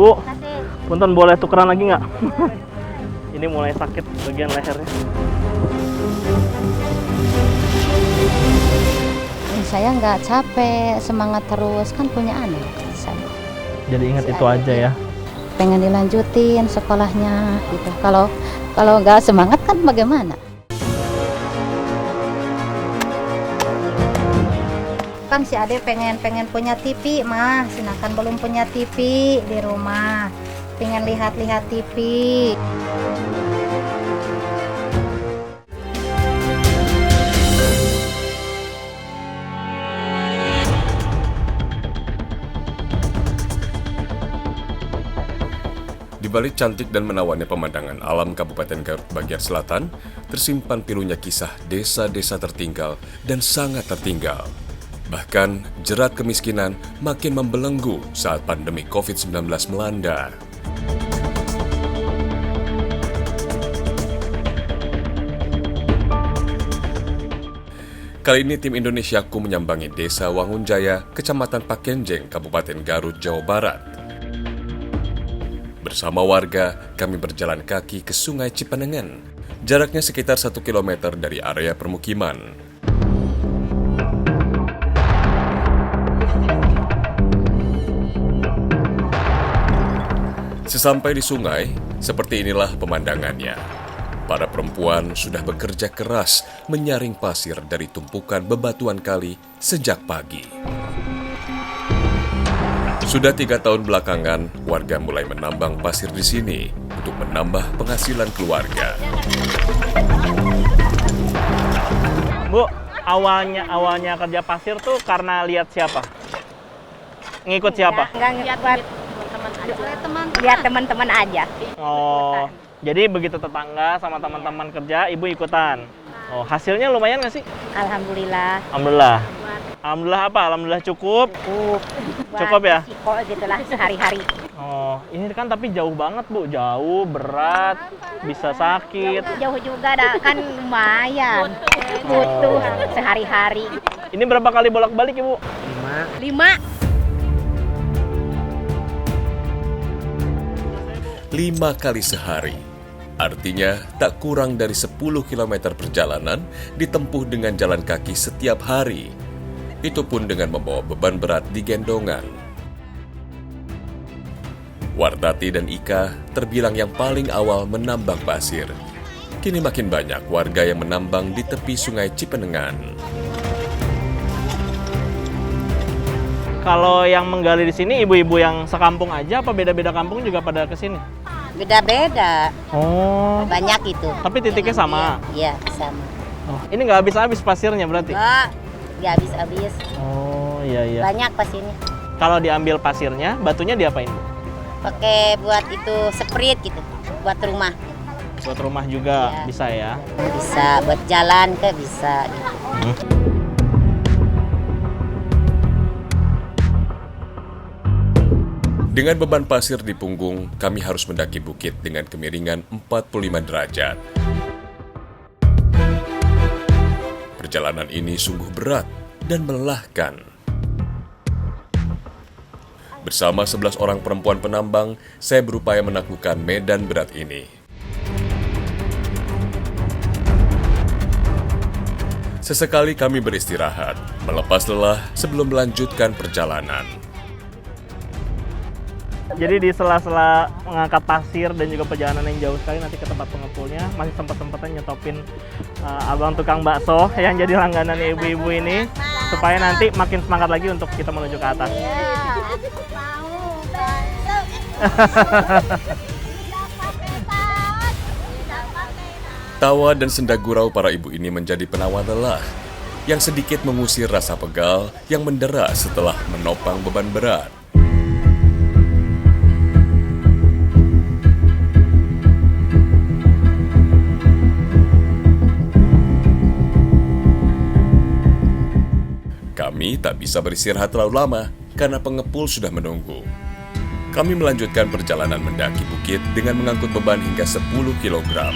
Bu, punten boleh tukeran lagi nggak? Ini mulai sakit bagian lehernya. Saya nggak capek, semangat terus, kan punya anak saya. Jadi ingat itu aja ya. Pengen dilanjutin sekolahnya gitu. Kalau nggak semangat kan bagaimana? Kan si Ade pengen punya TV mah, sedangkan belum punya TV di rumah. Pengen lihat-lihat TV. Di balik cantik dan menawannya pemandangan alam Kabupaten Garut bagian selatan, tersimpan pilunya kisah desa-desa tertinggal dan sangat tertinggal. Bahkan, jerat kemiskinan makin membelenggu saat pandemi COVID-19 melanda. Kali ini tim Indonesiaku menyambangi Desa Wangunjaya, Kecamatan Pakenjeng, Kabupaten Garut, Jawa Barat. Bersama warga, kami berjalan kaki ke Sungai Cipenengen. Jaraknya sekitar 1 km dari area permukiman. Sesampai di sungai, seperti inilah pemandangannya. Para perempuan sudah bekerja keras menyaring pasir dari tumpukan bebatuan kali sejak pagi. Sudah 3 tahun belakangan, warga mulai menambang pasir di sini untuk menambah penghasilan keluarga. Bu, awalnya kerja pasir tuh karena lihat siapa? Ngikut siapa? Enggak ngikut, lihat teman-teman aja. Oh, jadi begitu tetangga sama teman-teman kerja, ibu ikutan. Oh, hasilnya lumayan nggak sih? Alhamdulillah. Alhamdulillah. Alhamdulillah apa? Alhamdulillah cukup. Cukup ya? Risiko gitulah sehari-hari. Oh, ini kan tapi jauh banget Bu, jauh, berat, bisa sakit. Jauh juga dah, kan lumayan. Butuh sehari-hari. Ini berapa kali bolak-balik Ibu? 5. 5 kali sehari. Artinya tak kurang dari 10 km perjalanan ditempuh dengan jalan kaki setiap hari. Itu pun dengan membawa beban berat di gendongan. Wardati dan Ika terbilang yang paling awal menambang pasir. Kini makin banyak warga yang menambang di tepi Sungai Cipenengan. Kalau yang menggali di sini ibu-ibu yang sekampung aja apa beda-beda kampung juga pada ke sini? Beda-beda. Oh. Banyak itu. Tapi titiknya sama? Iya, sama. Oh, ini nggak habis-habis pasirnya berarti? Nggak habis-habis. Oh, iya. Banyak pasirnya. Kalau diambil pasirnya, batunya diapain Bu? Pakai buat itu sprit gitu, buat rumah. Buat rumah juga Iya. bisa ya? Bisa buat jalan ke bisa gitu. Dengan beban pasir di punggung, kami harus mendaki bukit dengan kemiringan 45 derajat. Perjalanan ini sungguh berat dan melelahkan. Bersama 11 orang perempuan penambang, saya berupaya menaklukkan medan berat ini. Sesekali kami beristirahat, melepas lelah sebelum melanjutkan perjalanan. Jadi di sela-sela mengangkat pasir dan juga perjalanan yang jauh sekali nanti ke tempat pengepulnya, masih sempat-sempatnya nyetopin abang tukang bakso yang jadi langganan ibu-ibu ini, supaya nanti makin semangat lagi untuk kita menuju ke atas. Tawa dan senda gurau para ibu ini menjadi penawar lelah, yang sedikit mengusir rasa pegal yang mendera setelah menopang beban berat. Kami tak bisa beristirahat terlalu lama karena pengepul sudah menunggu. Kami melanjutkan perjalanan mendaki bukit dengan mengangkut beban hingga 10 kg.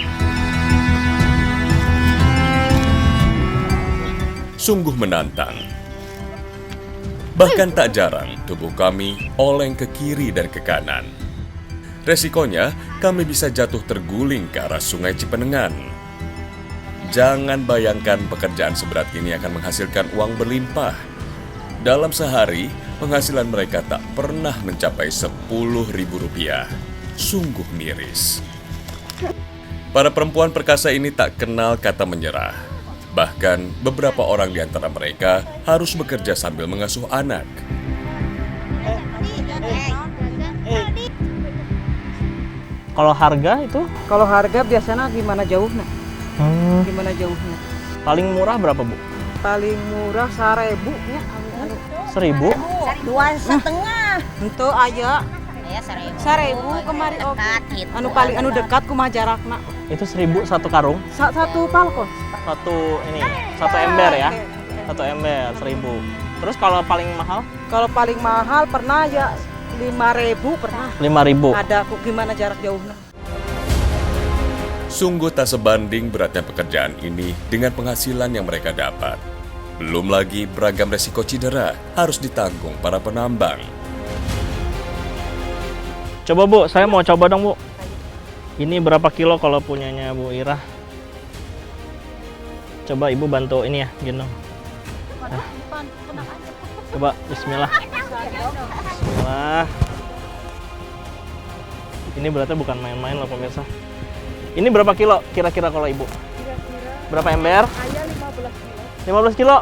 Sungguh menantang. Bahkan tak jarang tubuh kami oleng ke kiri dan ke kanan. Resikonya, kami bisa jatuh terguling ke arah Sungai Cipenengan. Jangan bayangkan pekerjaan seberat ini akan menghasilkan uang berlimpah. Dalam sehari, penghasilan mereka tak pernah mencapai Rp10.000. Sungguh miris. Para perempuan perkasa ini tak kenal kata menyerah. Bahkan, beberapa orang di antara mereka harus bekerja sambil mengasuh anak. Kalau harga itu Kalau harga biasanya gimana jauhnya? Gimana jauhnya? paling murah berapa, Bu? Paling murah 1.000 ya. 1.000? 2,5. Untuk aja Ya 1.000. 1.000 kemarin oke. Dekat gitu. Anu paling anu dekat kumaha jarakna. Itu 1.000 satu karung? Satu palkon. Satu ember ya? Satu ember 1.000. Terus kalau paling mahal? Kalau paling mahal pernah ya 5.000 pernah. 5.000. Ada gimana jarak jauhnya? Sungguh tak sebanding beratnya pekerjaan ini dengan penghasilan yang mereka dapat. Belum lagi beragam resiko cedera harus ditanggung para penambang. Coba Bu, saya mau coba dong Bu. Ini berapa kilo kalau punyanya Bu Ira? Coba Ibu bantu ini ya, gendong. Nah. Coba, bismillah. Bismillah. Ini beratnya bukan main-main loh pemirsa. Ini berapa kilo kira-kira kalau Ibu? Berapa ember? 15 kilo.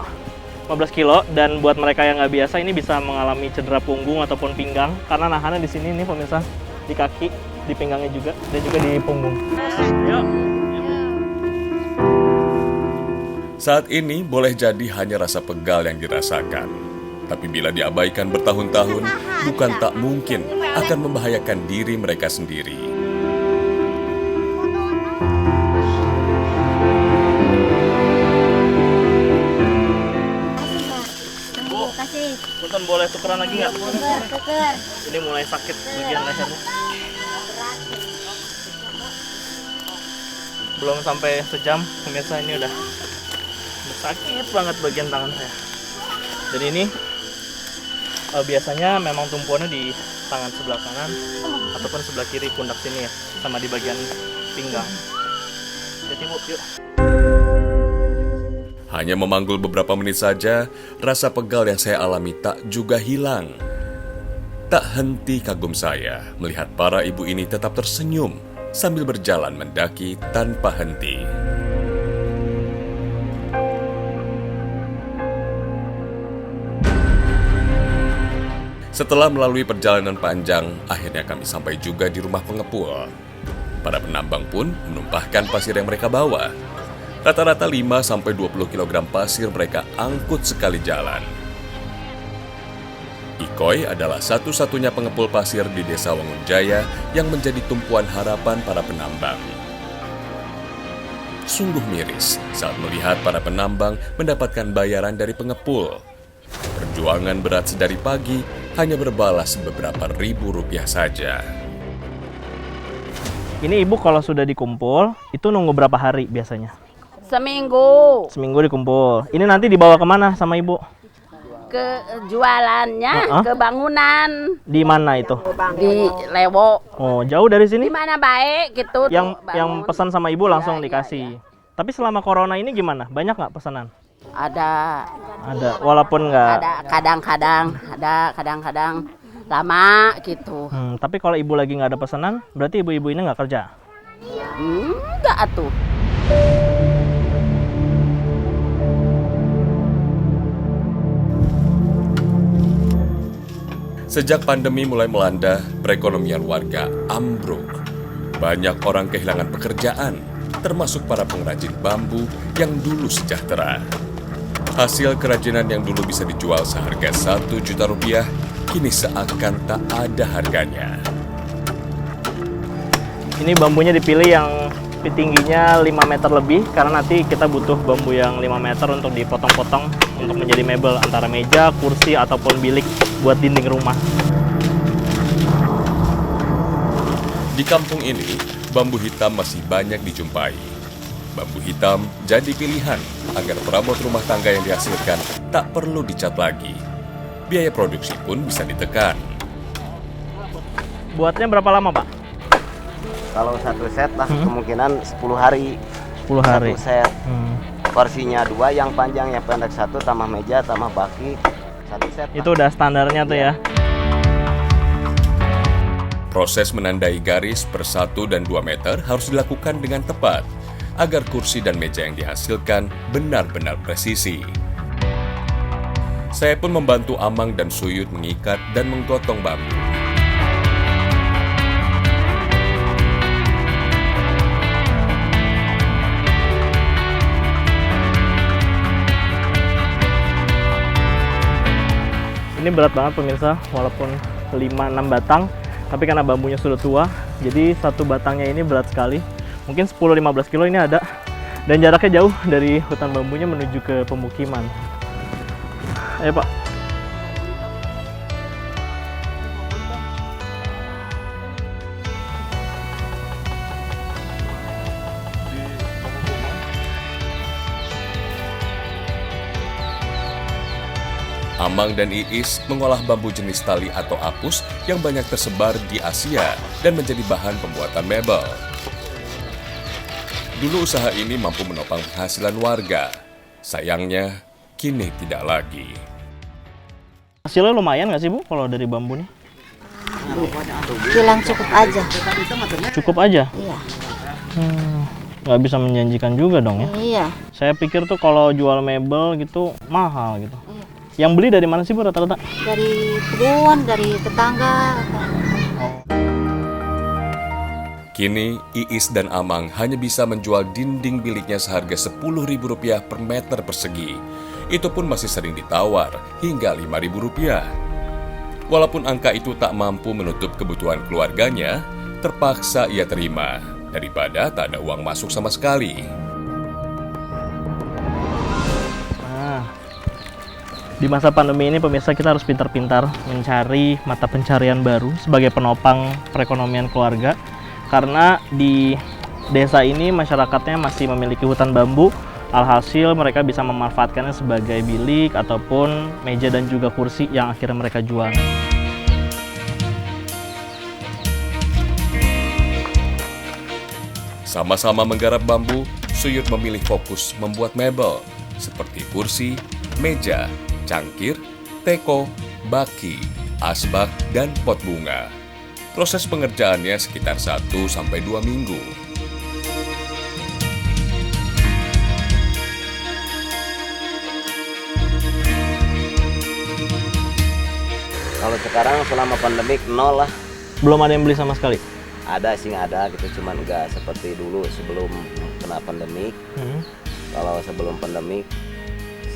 15 kilo, dan buat mereka yang nggak biasa ini bisa mengalami cedera punggung ataupun pinggang karena nahannya di sini nih pemirsa, di kaki, di pinggangnya juga, dan juga di punggung. Yuk. Saat ini boleh jadi hanya rasa pegal yang dirasakan. Tapi bila diabaikan bertahun-tahun, bukan tak mungkin akan membahayakan diri mereka sendiri. Punten, boleh tukeran lagi nggak? Tuker. Ini mulai sakit bagian lehernya. Belum sampai sejam, pemirsa, ini udah sakit banget bagian tangan saya. Dan ini biasanya memang tumpuannya di tangan sebelah kanan ataupun sebelah kiri pundak sini ya, sama di bagian pinggang. Jadi Bu, yuk. Hanya memanggul beberapa menit saja, rasa pegal yang saya alami tak juga hilang. Tak henti kagum saya melihat para ibu ini tetap tersenyum sambil berjalan mendaki tanpa henti. Setelah melalui perjalanan panjang, akhirnya kami sampai juga di rumah pengepul. Para penambang pun menumpahkan pasir yang mereka bawa. Rata-rata 5-20 kg pasir mereka angkut sekali jalan. Ikoy adalah satu-satunya pengepul pasir di Desa Wangunjaya yang menjadi tumpuan harapan para penambang. Sungguh miris saat melihat para penambang mendapatkan bayaran dari pengepul. Perjuangan berat sedari pagi hanya berbalas beberapa ribu rupiah saja. Ini Ibu kalau sudah dikumpul, itu nunggu berapa hari biasanya? Seminggu. Seminggu dikumpul. Ini nanti dibawa kemana sama Ibu? Ke jualannya, ke bangunan. Di mana itu? Di Lewo. Oh, jauh dari sini? Di mana baik gitu. Yang pesan sama Ibu langsung dikasih. Tapi selama corona ini gimana? Banyak nggak pesanan? Ada. Ada, walaupun nggak. Ada kadang-kadang lama gitu. Tapi kalau Ibu lagi nggak ada pesanan, berarti ibu-ibu ini nggak kerja? Enggak atuh. Sejak pandemi mulai melanda, perekonomian warga ambruk. Banyak orang kehilangan pekerjaan, termasuk para pengrajin bambu yang dulu sejahtera. Hasil kerajinan yang dulu bisa dijual seharga Rp1 juta, kini seakan tak ada harganya. Ini bambunya dipilih yang tingginya 5 meter lebih, karena nanti kita butuh bambu yang 5 meter untuk dipotong-potong untuk menjadi mebel antara meja, kursi, ataupun bilik buat dinding rumah. Di kampung ini, bambu hitam masih banyak dijumpai. Bambu hitam jadi pilihan agar perabot rumah tangga yang dihasilkan tak perlu dicat lagi. Biaya produksi pun bisa ditekan. Buatnya berapa lama, Pak? Kalau satu set lah kemungkinan 10 hari. 10 hari. Satu set. Hmm. Porsinya 2, yang panjang yang pendek 1, tambah meja, tambah baki. Satu set. Itu udah standarnya tuh ya. Proses menandai garis per 1 dan 2 meter harus dilakukan dengan tepat agar kursi dan meja yang dihasilkan benar-benar presisi. Saya pun membantu Amang dan Suyut mengikat dan menggotong bambu. Ini berat banget pemirsa, walaupun 5-6 batang, tapi karena bambunya sudah tua, jadi satu batangnya ini berat sekali. Mungkin 10-15 kilo ini ada. Dan jaraknya jauh dari hutan bambunya menuju ke pemukiman. Ayo Pak. Amang dan Iis mengolah bambu jenis tali atau apus yang banyak tersebar di Asia dan menjadi bahan pembuatan mebel. Dulu usaha ini mampu menopang penghasilan warga. Sayangnya, kini tidak lagi. Hasilnya lumayan nggak sih Bu kalau dari bambu nih? Bilang cukup aja. Cukup aja? Iya. Nggak bisa menjanjikan juga dong ya? Iya. Saya pikir tuh kalau jual mebel gitu mahal gitu. Iya. Yang beli dari mana sih Bu rata-rata? Dari kebun, dari tetangga. Kini, Iis dan Amang hanya bisa menjual dinding biliknya seharga Rp10.000 per meter persegi. Itu pun masih sering ditawar hingga Rp5.000. Walaupun angka itu tak mampu menutup kebutuhan keluarganya, terpaksa ia terima daripada tak ada uang masuk sama sekali. Di masa pandemi ini pemirsa kita harus pintar-pintar mencari mata pencarian baru sebagai penopang perekonomian keluarga. Karena di desa ini masyarakatnya masih memiliki hutan bambu, alhasil mereka bisa memanfaatkannya sebagai bilik ataupun meja dan juga kursi yang akhirnya mereka jual. Sama-sama menggarap bambu, Suyut memilih fokus membuat mebel seperti kursi, meja, cangkir, teko, baki, asbak, dan pot bunga. Proses pengerjaannya sekitar 1-2 minggu. Kalau sekarang selama pandemik nol lah. Belum ada yang beli sama sekali? Ada sih ada gitu, cuman nggak seperti dulu sebelum kena pandemik. Kalau sebelum pandemik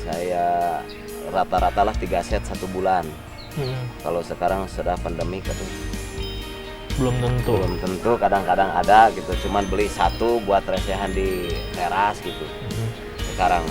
saya rata-rata lah 3 set 1 bulan. Kalau sekarang sudah pandemik Belum tentu. Kadang-kadang ada gitu, cuman beli 1 buat recehan di teras gitu. Sekarang